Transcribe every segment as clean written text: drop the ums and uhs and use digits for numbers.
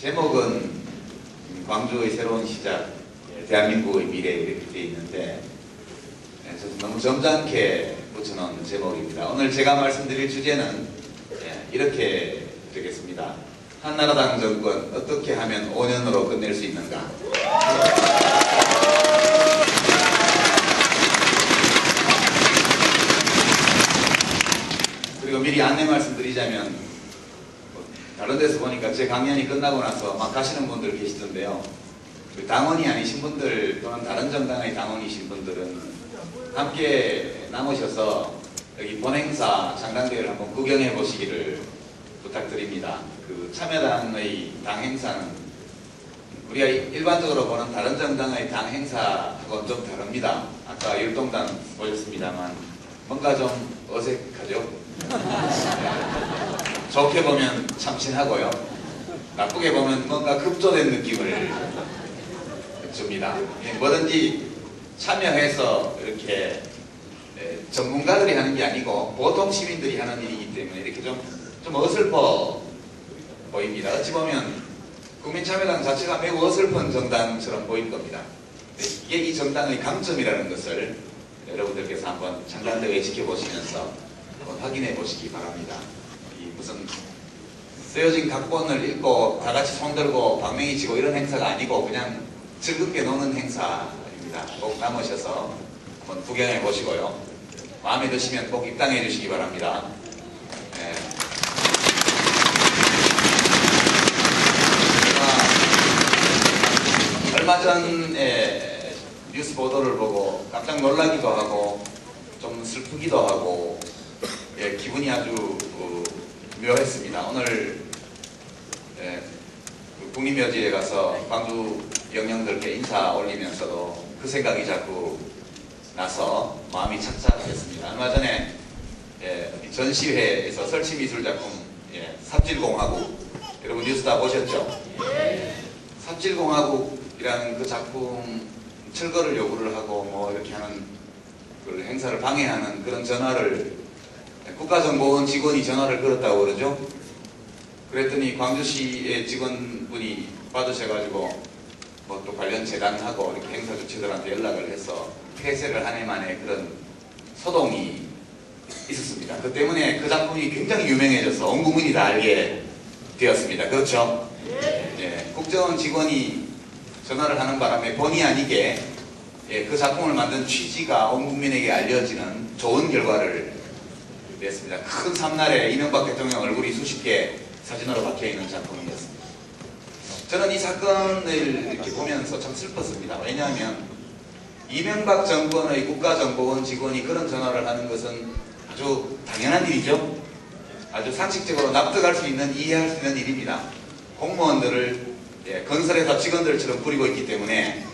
제목은 광주의 새로운 시작, 대한민국의 미래 이렇게 되어 있는데 저도 너무 점잖게 붙여놓은 제목입니다. 오늘 제가 말씀드릴 주제는 이렇게 되겠습니다. 한나라당 정권 어떻게 하면 5년으로 끝낼 수 있는가? 그리고 미리 안내 말씀드리자면 다른 데서 보니까 제 강연이 끝나고 나서 막 가시는 분들 계시던데요. 당원이 아니신 분들 또는 다른 정당의 당원이신 분들은 함께 남으셔서 여기 본행사 창당대회를 한번 구경해 보시기를 부탁드립니다. 그 참여당의 당 행사는 우리가 일반적으로 보는 다른 정당의 당 행사하고는 좀 다릅니다. 아까 율동당 보셨습니다만 뭔가 좀 어색하죠? 좋게 보면 참신하고요. 나쁘게 보면 뭔가 급조된 느낌을 줍니다. 뭐든지 참여해서 이렇게 전문가들이 하는 게 아니고 보통 시민들이 하는 일이기 때문에 이렇게 좀 어설퍼 보입니다. 어찌 보면 국민참여당 자체가 매우 어설픈 정당처럼 보일 겁니다. 이게 이 정당의 강점이라는 것을 여러분들께서 한번 창당대회 지켜보시면서 한번 확인해 보시기 바랍니다. 이 무슨 쓰여진 각본을 읽고 다 같이 손들고 방맹이 치고 이런 행사가 아니고 그냥 즐겁게 노는 행사입니다. 꼭 남으셔서 한번 구경해 보시고요. 마음에 드시면 꼭 입당해 주시기 바랍니다. 얼마 전에 뉴스 보도를 보고 깜짝 놀라기도 하고 좀 슬프기도 하고 기분이 아주 묘했습니다. 오늘 국립묘지에 가서 광주 영령들께 인사 올리면서도 그 생각이 자꾸 나서 마음이 착잡했습니다. 얼마 전에 전시회에서 설치미술작품 삽질공화국, 여러분 뉴스 다 보셨죠? 삽질공화국이라는 그 작품 철거를 요구를 하고 뭐 이렇게 하는 그 행사를 방해하는 그런 전화를 국가정보원 직원이 전화를 걸었다고 그러죠. 그랬더니 광주시의 직원분이 받으셔가지고 뭐 또 관련 재단하고 이렇게 행사 주체들한테 연락을 해서 폐쇄를 한 해 만에 그런 소동이 있었습니다. 그 때문에 그 작품이 굉장히 유명해져서 온 국민이 다 알게 되었습니다. 그렇죠? 국정원 직원이 전화를 하는 바람에 본의 아니게 그 작품을 만든 취지가 온 국민에게 알려지는 좋은 결과를 냈습니다. 큰 삼날에 이명박 대통령 얼굴이 수십 개 사진으로 박혀있는 작품이었습니다. 저는 이 사건을 이렇게 보면서 참 슬펐습니다. 왜냐하면 이명박 정권의 국가정보원 직원이 그런 전화를 하는 것은 아주 당연한 일이죠. 아주 상식적으로 납득할 수 있는, 이해할 수 있는 일입니다. 공무원들을 건설회사 직원들처럼 부리고 있기 때문에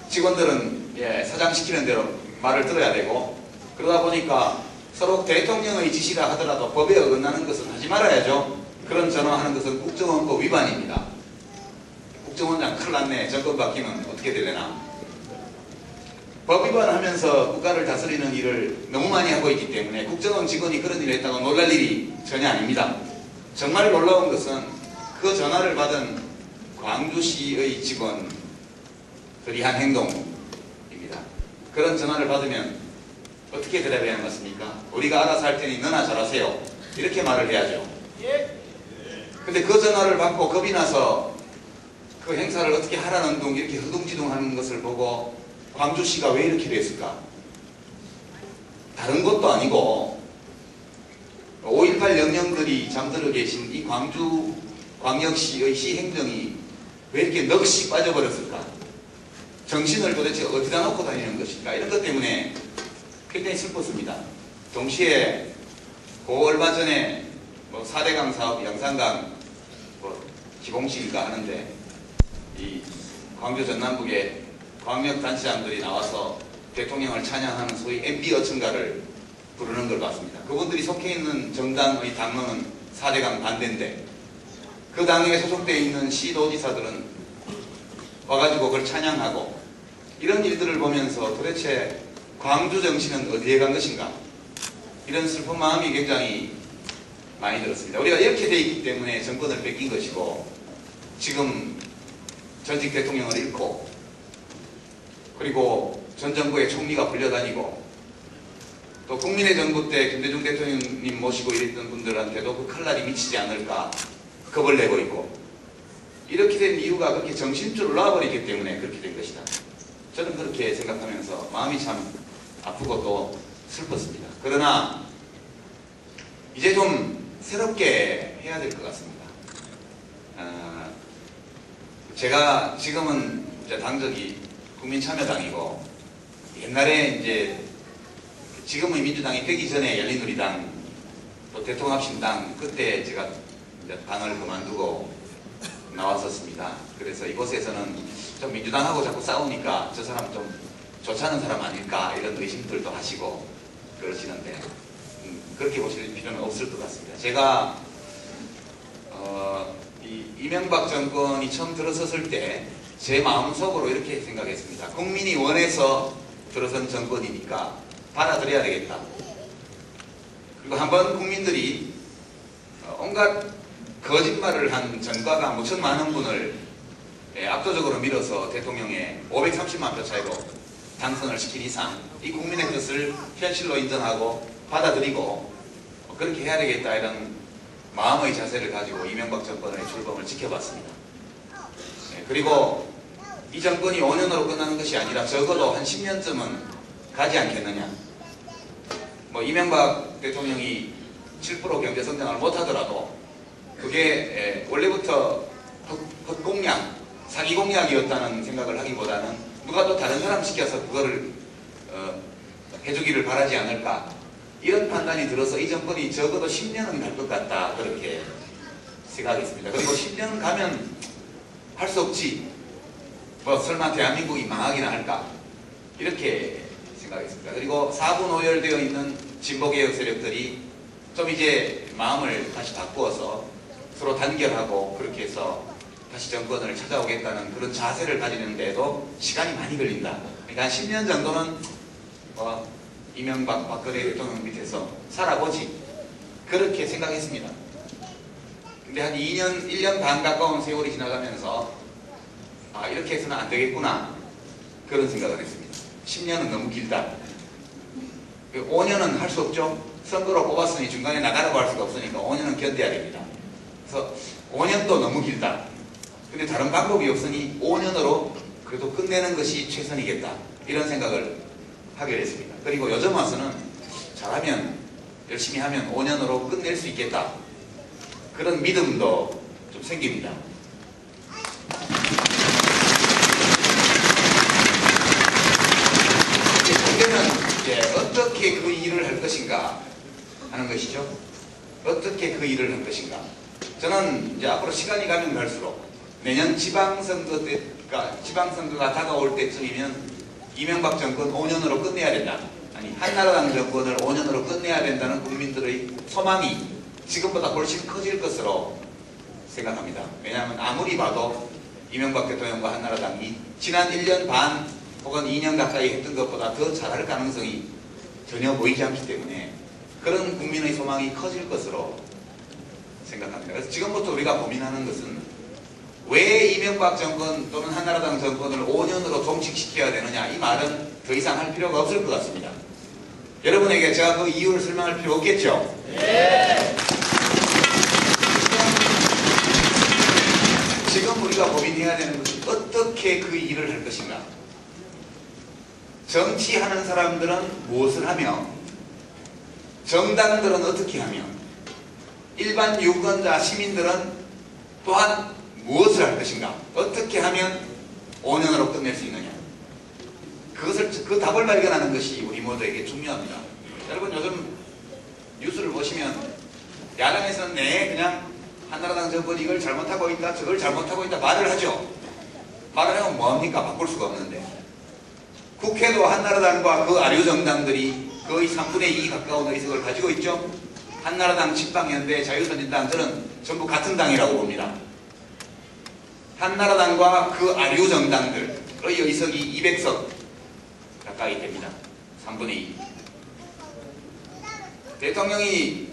직원들은 사장 시키는 대로 말을 들어야 되고, 그러다 보니까 서로 대통령의 지시라 하더라도 법에 어긋나는 것은 하지 말아야죠. 그런 전화하는 것은 국정원법 위반입니다. 국정원장 큰일 났네, 정권 바뀌면 어떻게 되려나. 법 위반하면서 국가를 다스리는 일을 너무 많이 하고 있기 때문에 국정원 직원이 그런 일을 했다고 놀랄 일이 전혀 아닙니다. 정말 놀라운 것은 그 전화를 받은 광주시의 직원들이 한 행동입니다. 그런 전화를 받으면 어떻게 대답해야 하는 것입니까? 우리가 알아서 할 테니 너나 잘하세요, 이렇게 말을 해야죠. 근데 그 전화를 받고 겁이 나서 그 행사를 어떻게 하라는 둥 이렇게 허둥지둥 하는 것을 보고 광주시가 왜 이렇게 됐을까? 다른 것도 아니고 5.18 영령들이 잠들어 계신 이 광주 광역시의 시행정이 왜 이렇게 넋이 빠져버렸을까? 정신을 도대체 어디다 놓고 다니는 것일까? 이런 것 때문에 굉장히 슬펐습니다. 동시에 그 얼마 전에 뭐 4대강 사업 양산강 기공식인가 하는데 이 광주 전남북에 광역단체장들이 나와서 대통령을 찬양하는 소위 MB 어천가를 부르는 걸 봤습니다. 그분들이 속해 있는 정당의 당론은 4대강 반대인데 그 당에 소속되어 있는 시도지사들은 와가지고 그걸 찬양하고, 이런 일들을 보면서 도대체 광주 정신은 어디에 간 것인가, 이런 슬픈 마음이 굉장히 많이 들었습니다. 우리가 이렇게 돼 있기 때문에 정권을 뺏긴 것이고, 지금 전직 대통령을 잃고, 그리고 전 정부의 총리가 불려다니고, 또 국민의 정부 때 김대중 대통령님 모시고 이랬던 분들한테도 그 칼날이 미치지 않을까 겁을 내고 있고, 이렇게 된 이유가 그렇게 정신줄을 놔버리기 때문에 그렇게 된 것이다. 저는 그렇게 생각하면서 마음이 참 아프고 또 슬펐습니다. 그러나 이제 좀 새롭게 해야 될 것 같습니다. 제가 지금은 이제 당적이 국민참여당이고, 옛날에 이제 지금의 민주당이 되기 전에 열린우리당, 또 대통합신당, 그때 제가 이제 당을 그만두고 나왔었습니다. 그래서 이곳에서는 좀 민주당하고 자꾸 싸우니까 저 사람 좀 좋지 않은 사람 아닐까 이런 의심들도 하시고 그러시는데, 그렇게 보실 필요는 없을 것 같습니다. 제가 이명박 정권이 처음 들어섰을 때 제 마음속으로 이렇게 생각했습니다. 국민이 원해서 들어선 정권이니까 받아들여야 되겠다. 그리고 한번 국민들이 온갖 거짓말을 한 전과가 무척 많은 분을 압도적으로 밀어서 대통령에 530만 표 차이로 당선을 시킨 이상 이 국민의 뜻을 현실로 인정하고 받아들이고 그렇게 해야 되겠다, 이런 마음의 자세를 가지고 이명박 정권의 출범을 지켜봤습니다. 그리고 이 정권이 5년으로 끝나는 것이 아니라 적어도 한 10년쯤은 가지 않겠느냐. 뭐 이명박 대통령이 7% 경제 성장을 못하더라도 그게 원래부터 헛공약, 사기 공약이었다는 생각을 하기보다는 누가 또 다른 사람 시켜서 그거를 해주기를 바라지 않을까, 이런 판단이 들어서 이 정권이 적어도 10년은 갈 것 같다, 그렇게 생각했습니다. 그리고 10년 가면 할 수 없지, 뭐 설마 대한민국이 망하기나 할까, 이렇게 생각했습니다. 그리고 4분 오열되어 있는 진보개혁 세력들이 좀 이제 마음을 다시 바꾸어서 서로 단결하고 그렇게 해서 다시 정권을 찾아오겠다는 그런 자세를 가지는데도 시간이 많이 걸린다. 그러니까 한 10년 정도는 이명박, 박근혜 대통령 밑에서 살아보지, 그렇게 생각했습니다. 근데 한 2년, 1년 반 가까운 세월이 지나가면서 이렇게 해서는 안 되겠구나, 그런 생각을 했습니다. 10년은 너무 길다. 5년은 할 수 없죠. 선거로 뽑았으니 중간에 나가라고 할 수가 없으니까 5년은 견뎌야 됩니다. 그래서 5년도 너무 길다. 근데 다른 방법이 없으니 5년으로 그래도 끝내는 것이 최선이겠다, 이런 생각을 하게 됐습니다. 그리고 요즘 와서는 잘하면, 열심히 하면 5년으로 끝낼 수 있겠다, 그런 믿음도 좀 생깁니다. 문제는 이제 어떻게 그 일을 할 것인가 하는 것이죠. 어떻게 그 일을 할 것인가. 저는 이제 앞으로 시간이 가면 갈수록 내년 지방선거가 다가올 때쯤이면 이명박 정권 5년으로 끝내야 된다, 아니 한나라당 정권을 5년으로 끝내야 된다는 국민들의 소망이 지금보다 훨씬 커질 것으로 생각합니다. 왜냐하면 아무리 봐도 이명박 대통령과 한나라당이 지난 1년 반 혹은 2년 가까이 했던 것보다 더 잘할 가능성이 전혀 보이지 않기 때문에 그런 국민의 소망이 커질 것으로 생각합니다. 그래서 지금부터 우리가 고민하는 것은 왜 이명박 정권 또는 한나라당 정권을 5년으로 종식시켜야 되느냐, 이 말은 더 이상 할 필요가 없을 것 같습니다. 여러분에게 제가 그 이유를 설명할 필요 없겠죠? 네. 지금 우리가 고민해야 되는 것은 어떻게 그 일을 할 것인가. 정치하는 사람들은 무엇을 하며, 정당들은 어떻게 하며, 일반 유권자 시민들은 또한 무엇을 할 것인가. 어떻게 하면 5년으로 끝낼 수 있느냐. 그 답을 발견하는 것이 우리 모두에게 중요합니다. 여러분, 요즘 뉴스를 보시면 야당에서는 그냥 한나라당 정권이 이걸 잘못하고 있다, 저걸 잘못하고 있다 말을 하죠. 말을 하면 뭐합니까? 바꿀 수가 없는데. 국회도 한나라당과 그 아류 정당들이 거의 3분의 2 가까운 의석을 가지고 있죠. 한나라당, 친박연대, 자유선진당, 저는 전부 같은 당이라고 봅니다. 한나라당과 그 아류 정당들의 의석이 200석 가까이 됩니다. 3분의 2. 대통령이